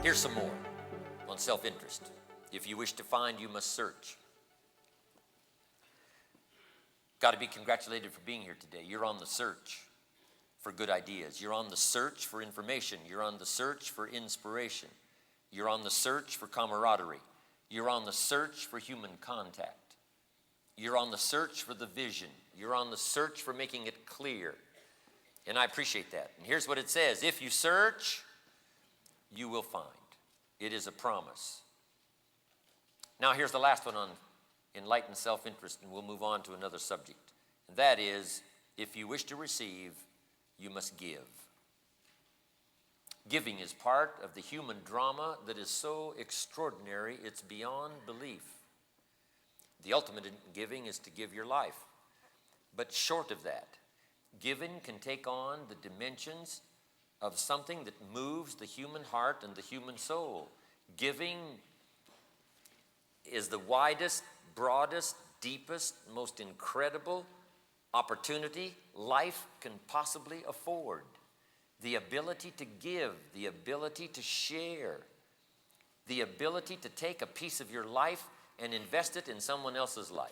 Here's some more on self-interest. If you wish to find, you must search. Got to be congratulated for being here today. You're on the search for good ideas. You're on the search for information. You're on the search for inspiration. You're on the search for camaraderie. You're on the search for human contact. You're on the search for the vision. You're on the search for making it clear. And I appreciate that. And here's what it says. If you search, you will find. It is a promise. Now here's the last one on enlightened self-interest, and we'll move on to another subject. And that is, if you wish to receive, you must give. Giving is part of the human drama that is so extraordinary, it's beyond belief. The ultimate in giving is to give your life. But short of that, giving can take on the dimensions of something that moves the human heart and the human soul. Giving is the widest, broadest, deepest, most incredible opportunity life can possibly afford. The ability to give, the ability to share, the ability to take a piece of your life and invest it in someone else's life.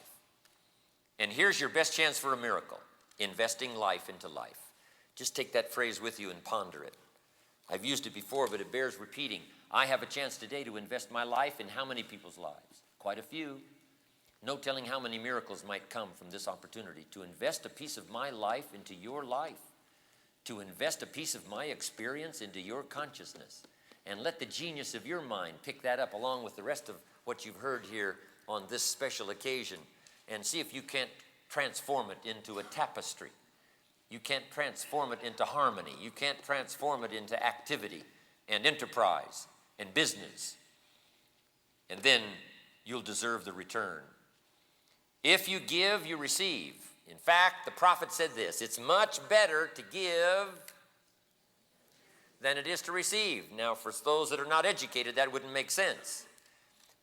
And here's your best chance for a miracle, investing life into life. Just take that phrase with you and ponder it. I've used it before, but it bears repeating. I have a chance today to invest my life in how many people's lives? Quite a few. No telling how many miracles might come from this opportunity to invest a piece of my life into your life, to invest a piece of my experience into your consciousness, and let the genius of your mind pick that up along with the rest of what you've heard here on this special occasion, and see if you can't transform it into a tapestry. You can't transform it into harmony. You can't transform it into activity and enterprise and business. And then you'll deserve the return. If you give, you receive. In fact, the prophet said this, it's much better to give than it is to receive. Now, for those that are not educated, that wouldn't make sense.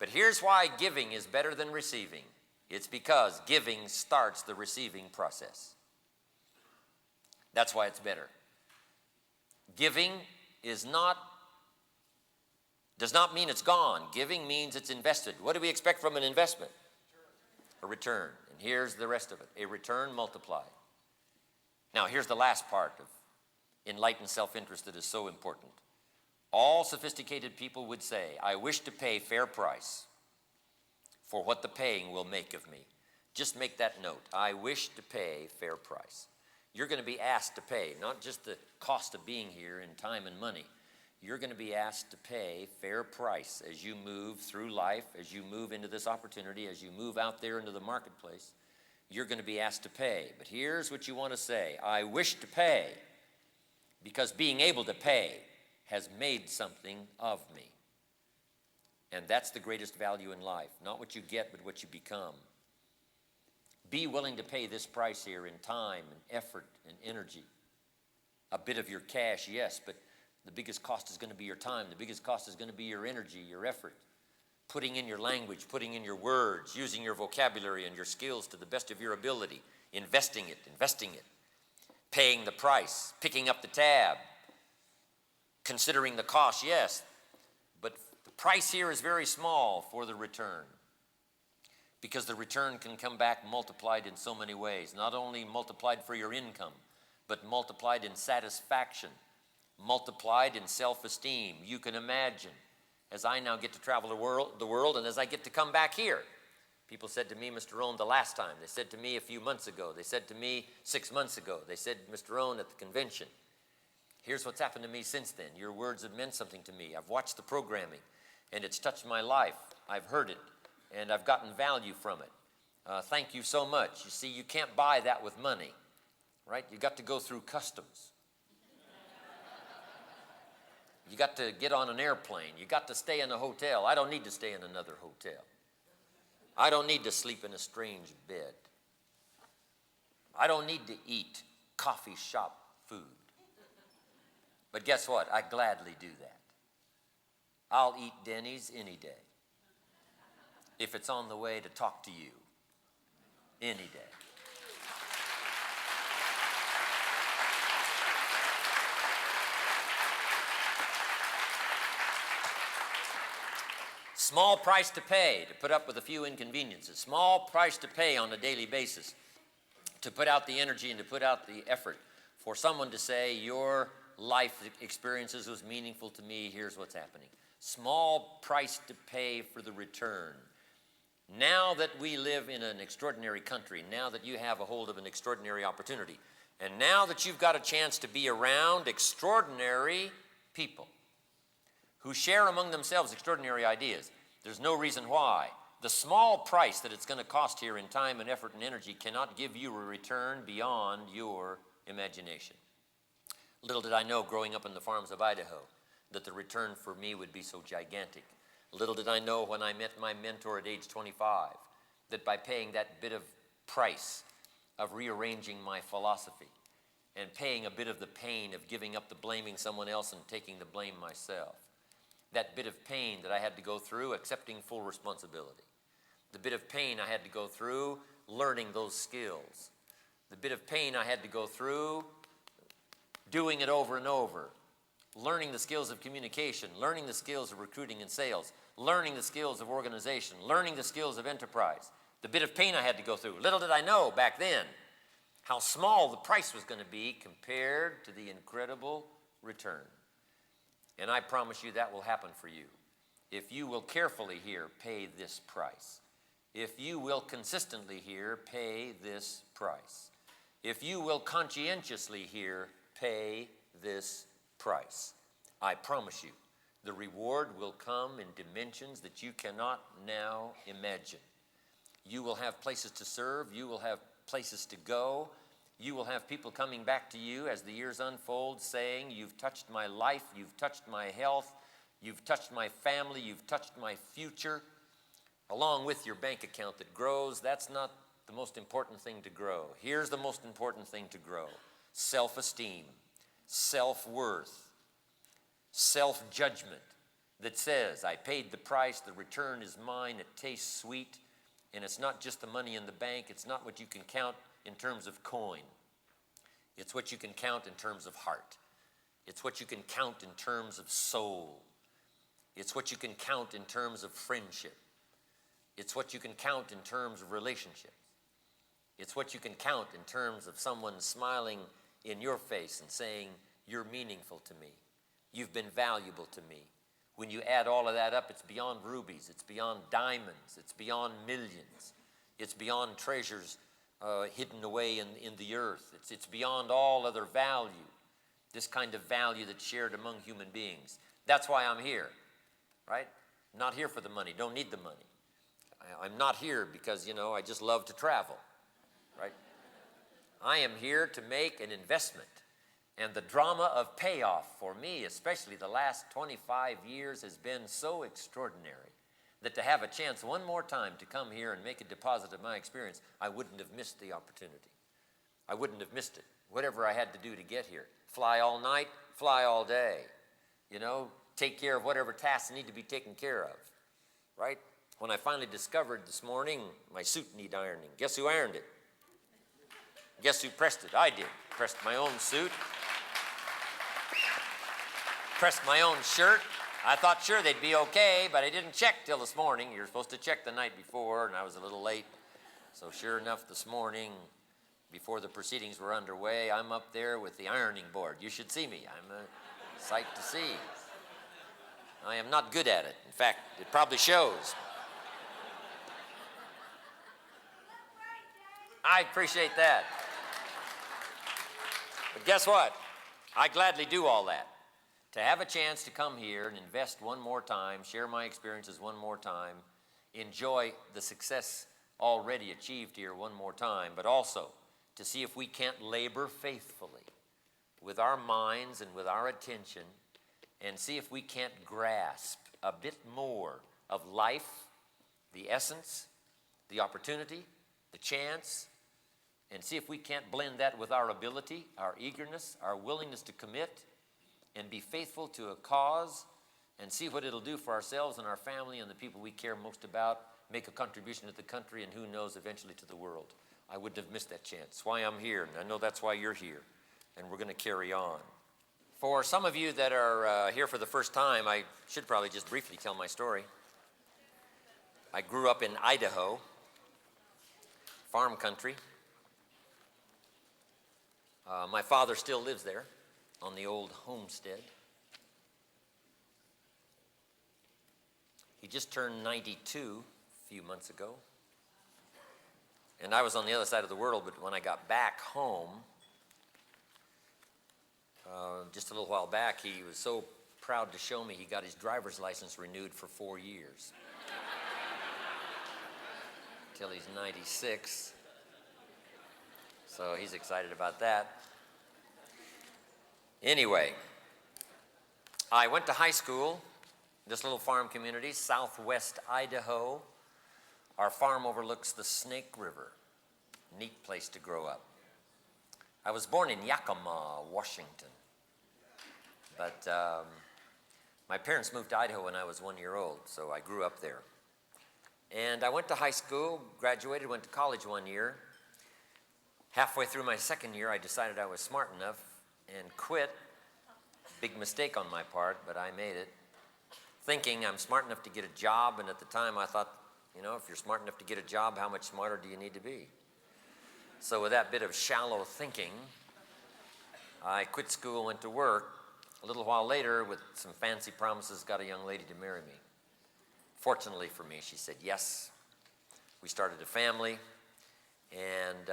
But here's why giving is better than receiving. It's because giving starts the receiving process. That's why it's better. Giving does not mean it's gone. Giving means it's invested. What do we expect from an investment? A return. And here's the rest of it. A return multiplied. Now, here's the last part of enlightened self-interest that is so important. All sophisticated people would say, I wish to pay fair price for what the paying will make of me. Just make that note. I wish to pay fair price. You're going to be asked to pay, not just the cost of being here in time and money. You're going to be asked to pay fair price as you move through life, as you move into this opportunity, as you move out there into the marketplace. You're going to be asked to pay. But here's what you want to say. I wish to pay because being able to pay has made something of me. And that's the greatest value in life. Not what you get, but what you become. Be willing to pay this price here in time and effort and energy. A bit of your cash, yes, but the biggest cost is going to be your time. The biggest cost is going to be your energy, your effort. Putting in your language, putting in your words, using your vocabulary and your skills to the best of your ability. Investing it. Paying the price, picking up the tab. Considering the cost, yes. But the price here is very small for the return. Because the return can come back multiplied in so many ways. Not only multiplied for your income, but multiplied in satisfaction, multiplied in self-esteem. You can imagine, as I now get to travel the world, and as I get to come back here. People said to me, Mr. Rohn, the last time. They said to me a few months ago. They said to me 6 months ago. They said, Mr. Rohn, at the convention. Here's what's happened to me since then. Your words have meant something to me. I've watched the programming, and it's touched my life. I've heard it. And I've gotten value from it. Thank you so much. You see, you can't buy that with money, right? You got to go through customs. You got to get on an airplane. You got to stay in a hotel. I don't need to stay in another hotel. I don't need to sleep in a strange bed. I don't need to eat coffee shop food. But guess what? I gladly do that. I'll eat Denny's any day. If it's on the way to talk to you, any day. Small price to pay to put up with a few inconveniences. Small price to pay on a daily basis to put out the energy and to put out the effort for someone to say, your life experiences was meaningful to me, here's what's happening. Small price to pay for the return. Now that we live in an extraordinary country, now that you have a hold of an extraordinary opportunity, and now that you've got a chance to be around extraordinary people who share among themselves extraordinary ideas, there's no reason why the small price that it's going to cost here in time and effort and energy cannot give you a return beyond your imagination. Little did I know growing up in the farms of Idaho that the return for me would be so gigantic. Little did I know when I met my mentor at age 25 that by paying that bit of price of rearranging my philosophy and paying a bit of the pain of giving up the blaming someone else and taking the blame myself, that bit of pain that I had to go through accepting full responsibility, the bit of pain I had to go through learning those skills, the bit of pain I had to go through doing it over and over, learning the skills of communication, learning the skills of recruiting and sales, learning the skills of organization, learning the skills of enterprise, the bit of pain I had to go through. Little did I know back then how small the price was going to be compared to the incredible return. And I promise you that will happen for you. If you will carefully here pay this price. If you will consistently here pay this price. If you will conscientiously here pay this price. I promise you, the reward will come in dimensions that you cannot now imagine. You will have places to serve. You will have places to go. You will have people coming back to you as the years unfold saying, you've touched my life, you've touched my health, you've touched my family, you've touched my future, along with your bank account that grows. That's not the most important thing to grow. Here's the most important thing to grow: self-esteem, self-worth, self-judgment that says, I paid the price, the return is mine, it tastes sweet, and it's not just the money in the bank, it's not what you can count in terms of coin. It's what you can count in terms of heart. It's what you can count in terms of soul. It's what you can count in terms of friendship. It's what you can count in terms of relationships. It's what you can count in terms of someone smiling in your face and saying, you're meaningful to me. You've been valuable to me. When you add all of that up, it's beyond rubies. It's beyond diamonds. It's beyond millions. It's beyond treasures hidden away in the earth. It's beyond all other value. This kind of value that's shared among human beings. That's why I'm here, right? Not here for the money. Don't need the money. I'm not here because, I just love to travel, right? I am here to make an investment. And the drama of payoff for me, especially the last 25 years, has been so extraordinary that to have a chance one more time to come here and make a deposit of my experience, I wouldn't have missed the opportunity. I wouldn't have missed it. Whatever I had to do to get here. Fly all night, fly all day. Take care of whatever tasks need to be taken care of, right? When I finally discovered this morning my suit need ironing, guess who ironed it? Guess who pressed it? I did. Pressed my own suit. Pressed my own shirt. I thought sure they'd be okay, but I didn't check till this morning. You're supposed to check the night before, and I was a little late. So sure enough, this morning, before the proceedings were underway, I'm up there with the ironing board. You should see me. I'm a sight to see. I am not good at it. In fact, it probably shows. I appreciate that. But guess what? I gladly do all that. To have a chance to come here and invest one more time, share my experiences one more time, enjoy the success already achieved here one more time, but also to see if we can't labor faithfully with our minds and with our attention and see if we can't grasp a bit more of life, the essence, the opportunity, the chance, and see if we can't blend that with our ability, our eagerness, our willingness to commit and be faithful to a cause and see what it'll do for ourselves and our family and the people we care most about, make a contribution to the country and who knows eventually to the world. I wouldn't have missed that chance. That's why I'm here, and I know that's why you're here, and we're going to carry on. For some of you that are here for the first time, I should probably just briefly tell my story. I grew up in Idaho, farm country. My father still lives there on the old homestead. He just turned 92 a few months ago. And I was on the other side of the world, but when I got back home, just a little while back, he was so proud to show me he got his driver's license renewed for 4 years. Till he's 96. So he's excited about that. Anyway, I went to high school, this little farm community, southwest Idaho. Our farm overlooks the Snake River. Neat place to grow up. I was born in Yakima, Washington. But my parents moved to Idaho when I was 1 year old, so I grew up there. And I went to high school, graduated, went to college 1 year. Halfway through my second year, I decided I was smart enough and quit. Big mistake on my part, but I made it. Thinking I'm smart enough to get a job, and at the time I thought, you know, if you're smart enough to get a job, how much smarter do you need to be? So with that bit of shallow thinking, I quit school, went to work. A little while later, with some fancy promises, got a young lady to marry me. Fortunately for me, she said yes. We started a family, and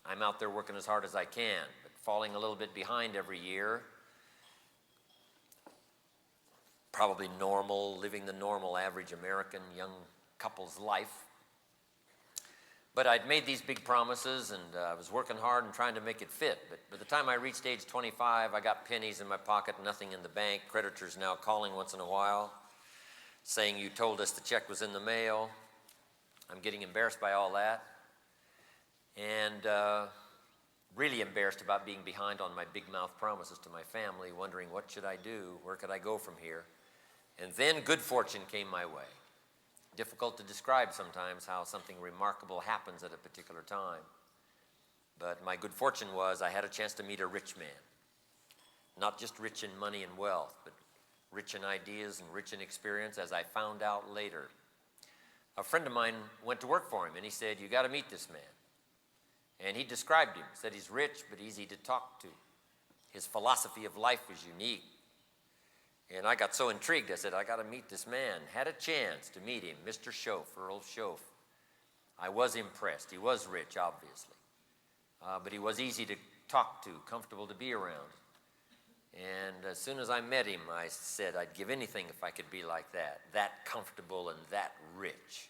I'm out there working as hard as I can, but falling a little bit behind every year. Probably normal, living the normal average American young couple's life. But I'd made these big promises, and I was working hard and trying to make it fit. But by the time I reached age 25, I got pennies in my pocket, nothing in the bank. Creditors now calling once in a while, saying you told us the check was in the mail. I'm getting embarrassed by all that. And really embarrassed about being behind on my big mouth promises to my family, wondering what should I do, where could I go from here? And then good fortune came my way. Difficult to describe sometimes how something remarkable happens at a particular time. But my good fortune was I had a chance to meet a rich man. Not just rich in money and wealth, but rich in ideas and rich in experience, as I found out later. A friend of mine went to work for him, and he said, you got to meet this man. And he described him, said he's rich but easy to talk to. His philosophy of life was unique. And I got so intrigued, I said, I got to meet this man. Had a chance to meet him, Mr. Schoaf, Earl Schoaf. I was impressed. He was rich, obviously. But he was easy to talk to, comfortable to be around. And as soon as I met him, I said I'd give anything if I could be like that comfortable and that rich.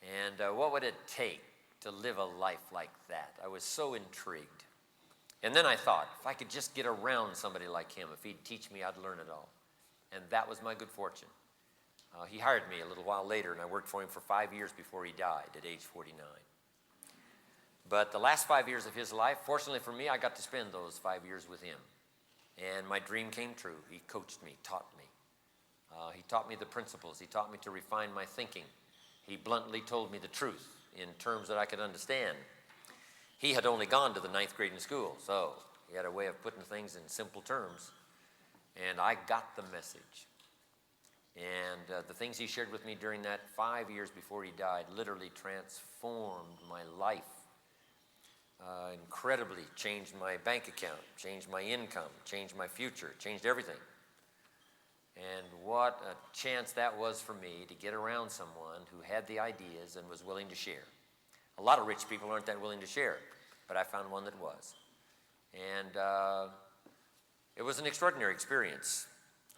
And what would it take to live a life like that? I was so intrigued. And then I thought, if I could just get around somebody like him, if he'd teach me, I'd learn it all. And that was my good fortune. He hired me a little while later, and I worked for him for 5 years before he died at age 49. But the last 5 years of his life, fortunately for me, I got to spend those 5 years with him. And my dream came true. He coached me, taught me. He taught me the principles. He taught me to refine my thinking. He bluntly told me the truth in terms that I could understand. He had only gone to the 9th grade in school, so he had a way of putting things in simple terms. And I got the message. And the things he shared with me during that 5 years before he died literally transformed my life. Incredibly changed my bank account, changed my income, changed my future, changed everything. And what a chance that was for me to get around someone who had the ideas and was willing to share. A lot of rich people aren't that willing to share, but I found one that was. And it was an extraordinary experience.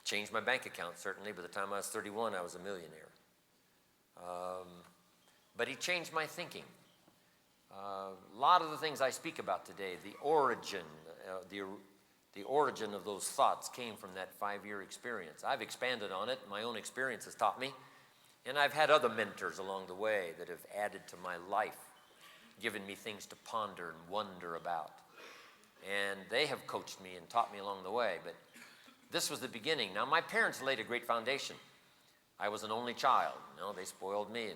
Changed my bank account, certainly. By the time I was 31, I was a millionaire. But he changed my thinking. A lot of the things I speak about today, the origin of those thoughts came from that 5-year experience. I've expanded on it. My own experience has taught me. And I've had other mentors along the way that have added to my life, given me things to ponder and wonder about. And they have coached me and taught me along the way. But this was the beginning. Now, my parents laid a great foundation. I was an only child. You know, they spoiled me.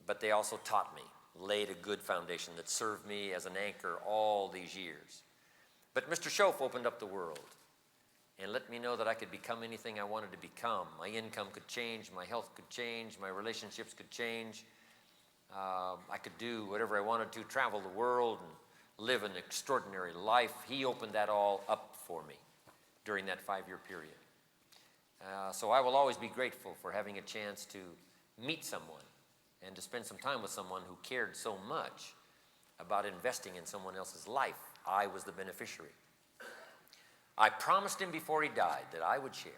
But they also taught me, laid a good foundation that served me as an anchor all these years. But Mr. Schoaf opened up the world. and let me know that I could become anything I wanted to become. My income could change, my health could change, my relationships could change. I could do whatever I wanted to, travel the world and live an extraordinary life. He opened that all up for me during that 5-year period. So I will always be grateful for having a chance to meet someone and to spend some time with someone who cared so much about investing in someone else's life. I was the beneficiary. I promised him before he died that I would share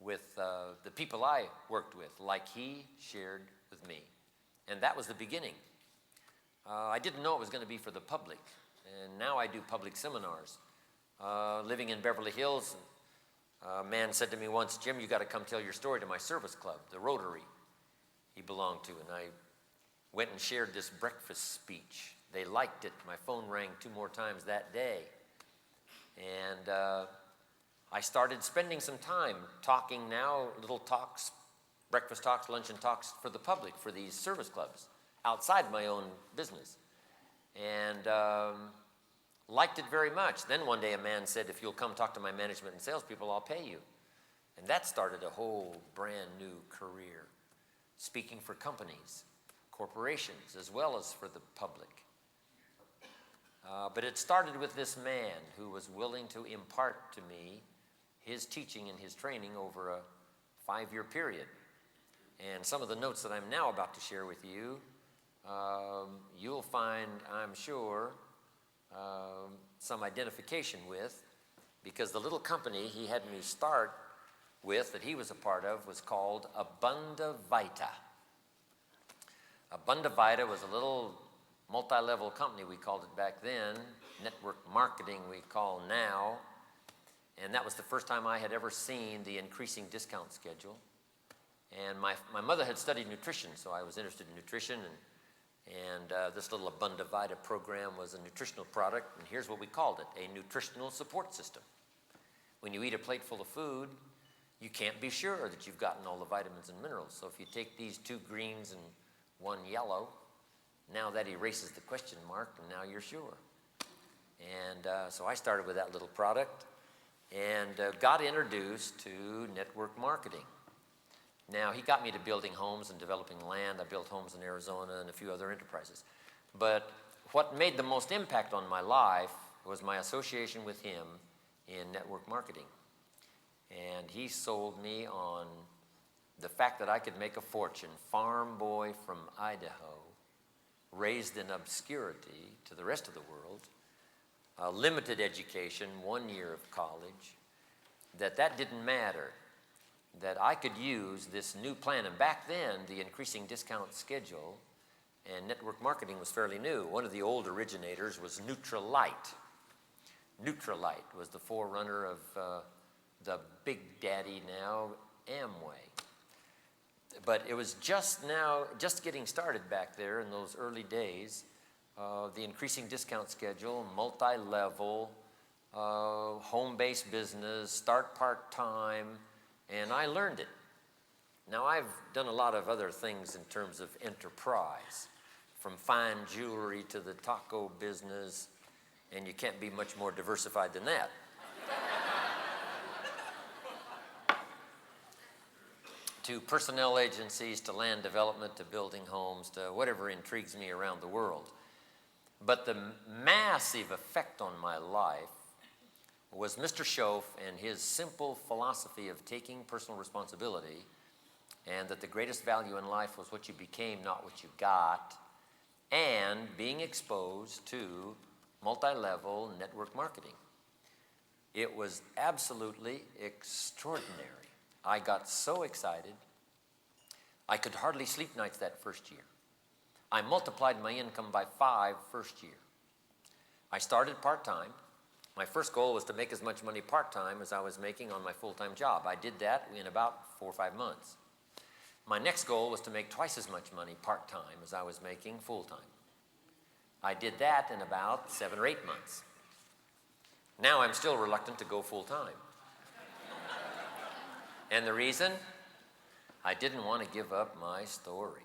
with the people I worked with like he shared with me. And that was the beginning. I didn't know it was going to be for the public. And now I do public seminars. Living in Beverly Hills, a man said to me once, "Jim, you got to come tell your story to my service club, the Rotary he belonged to." And I went and shared this breakfast speech. They liked it. My phone rang 2 more times that day. And I started spending some time talking now, little talks, breakfast talks, luncheon talks for the public, for these service clubs, outside my own business. And liked it very much. Then one day a man said, "If you'll come talk to my management and salespeople, I'll pay you." And that started a whole brand new career, speaking for companies, corporations, as well as for the public. But it started with this man who was willing to impart to me his teaching and his training over a 5-year period. And some of the notes that I'm now about to share with you, you'll find, I'm sure, some identification with, because the little company he had me start with that he was a part of was called Abunda Vita. Abunda Vita was a little multi-level company, we called it back then, network marketing we call now, and that was the first time I had ever seen the increasing discount schedule. And my mother had studied nutrition, so I was interested in nutrition, and this little Abunda Vita program was a nutritional product, and here's what we called it, a nutritional support system. When you eat a plate full of food, you can't be sure that you've gotten all the vitamins and minerals. So if you take these 2 greens and 1 yellow, now that erases the question mark, and now you're sure. And so I started with that little product and got introduced to network marketing. Now, he got me to building homes and developing land. I built homes in Arizona and a few other enterprises. But what made the most impact on my life was my association with him in network marketing. And he sold me on the fact that I could make a fortune, farm boy from Idaho, raised in obscurity to the rest of the world, limited education, 1 year of college, that didn't matter, that I could use this new plan. And back then, the increasing discount schedule and network marketing was fairly new. One of the old originators was Nutrilite. Nutrilite was the forerunner of the big daddy now, Amway. But it was just getting started back there in those early days. The increasing discount schedule, multi-level, home-based business, start part-time, and I learned it. Now, I've done a lot of other things in terms of enterprise, from fine jewelry to the taco business, and you can't be much more diversified than that. To personnel agencies, to land development, to building homes, to whatever intrigues me around the world. But the massive effect on my life was Mr. Schoaf and his simple philosophy of taking personal responsibility, and that the greatest value in life was what you became, not what you got, and being exposed to multi-level network marketing. It was absolutely extraordinary. I got so excited, I could hardly sleep nights that first year. I multiplied my income by 5 first year. I started part-time. My first goal was to make as much money part-time as I was making on my full-time job. I did that in about 4 or 5 months. My next goal was to make twice as much money part-time as I was making full-time. I did that in about 7 or 8 months. Now I'm still reluctant to go full-time. And the reason? I didn't want to give up my story.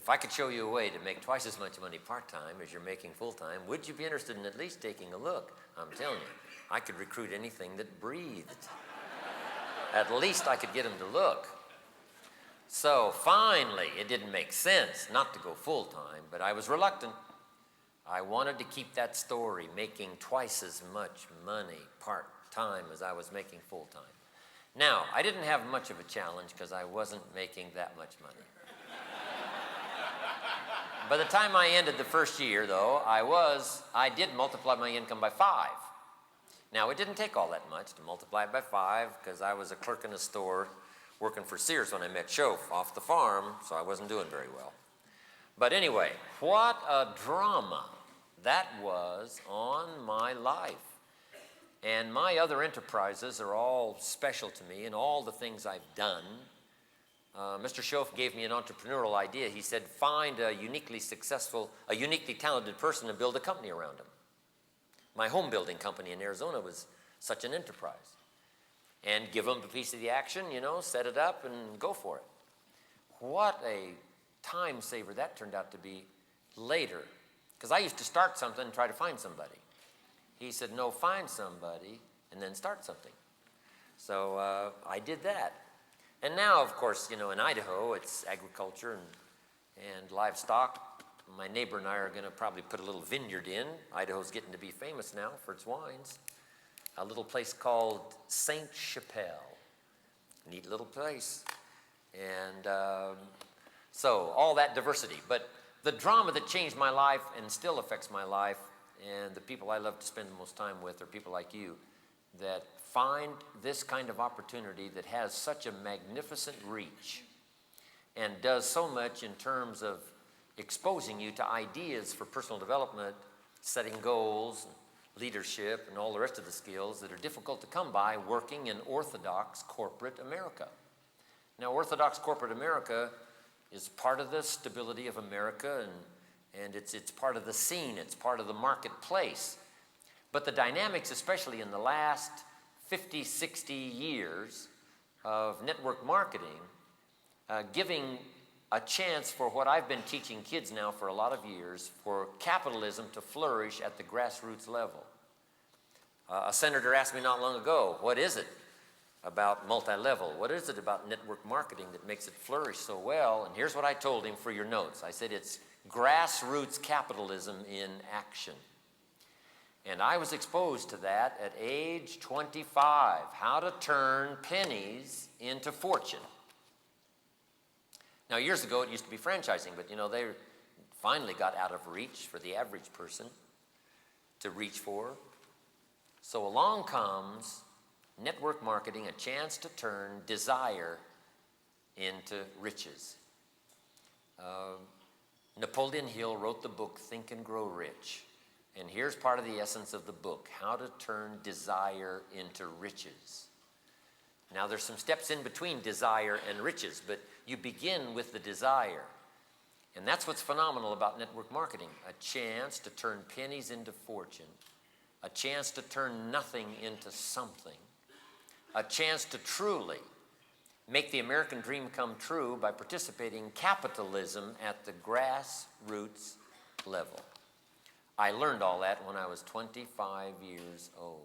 if I could show you a way to make twice as much money part-time as you're making full-time, would you be interested in at least taking a look? I'm telling you, I could recruit anything that breathed. At least I could get them to look. So finally, it didn't make sense not to go full-time, but I was reluctant. I wanted to keep that story, making twice as much money part-time as I was making full-time. Now, I didn't have much of a challenge because I wasn't making that much money. By the time I ended the first year, though, I did multiply my income by 5. Now, it didn't take all that much to multiply it by 5 because I was a clerk in a store working for Sears when I met Shof off the farm, so I wasn't doing very well. But anyway, what a drama that was on my life. And my other enterprises are all special to me in all the things I've done. Mr. Shof gave me an entrepreneurial idea. He said, find a uniquely talented person and build a company around him. My home building company in Arizona was such an enterprise. And give them a piece of the action, set it up and go for it. What a time saver that turned out to be later. Because I used to start something and try to find somebody. He said, no, find somebody and then start something. So I did that. And now, of course, in Idaho, it's agriculture and livestock. My neighbor and I are going to probably put a little vineyard in. Idaho's getting to be famous now for its wines. A little place called Saint Chapelle. Neat little place. And so all that diversity. But the drama that changed my life and still affects my life, and the people I love to spend the most time with are people like you that find this kind of opportunity that has such a magnificent reach and does so much in terms of exposing you to ideas for personal development, setting goals, leadership, and all the rest of the skills that are difficult to come by working in orthodox corporate America. Now, orthodox corporate America is part of the stability of America, and it's part of the scene, it's part of the marketplace. But the dynamics, especially in the last 50, 60 years of network marketing, giving a chance for what I've been teaching kids now for a lot of years, for capitalism to flourish at the grassroots level. A senator asked me not long ago, what is it about multi-level? What is it about network marketing that makes it flourish so well? And here's what I told him for your notes. I said, it's grassroots capitalism in action. And I was exposed to that at age 25, how to turn pennies into fortune. Now, years ago, it used to be franchising, but they finally got out of reach for the average person to reach for. So along comes network marketing, a chance to turn desire into riches. Napoleon Hill wrote the book, Think and Grow Rich. And here's part of the essence of the book, how to turn desire into riches. Now, there's some steps in between desire and riches, but you begin with the desire. And that's what's phenomenal about network marketing, a chance to turn pennies into fortune, a chance to turn nothing into something, a chance to truly make the American dream come true by participating in capitalism at the grassroots level. I learned all that when I was 25 years old.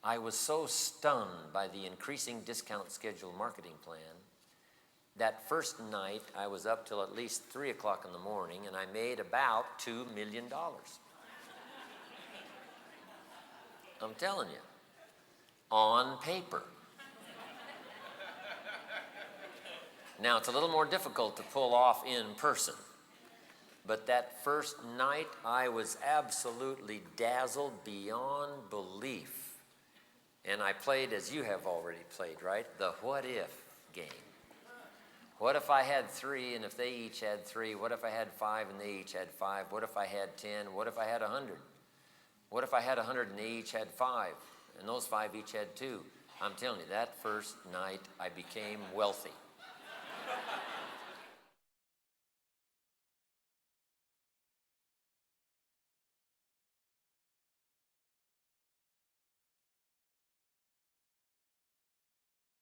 I was so stunned by the increasing discount schedule marketing plan. That first night, I was up till at least 3 o'clock in the morning, and I made about $2 million. I'm telling you, on paper. Now, it's a little more difficult to pull off in person. But that first night, I was absolutely dazzled beyond belief. And I played, as you have already played, right? The what if game. What if I had 3 and if they each had 3? What if I had 5 and they each had 5? What if I had 10? What if I had 100? What if I had 100 and they each had 5? And those 5 each had 2? I'm telling you, that first night I became wealthy.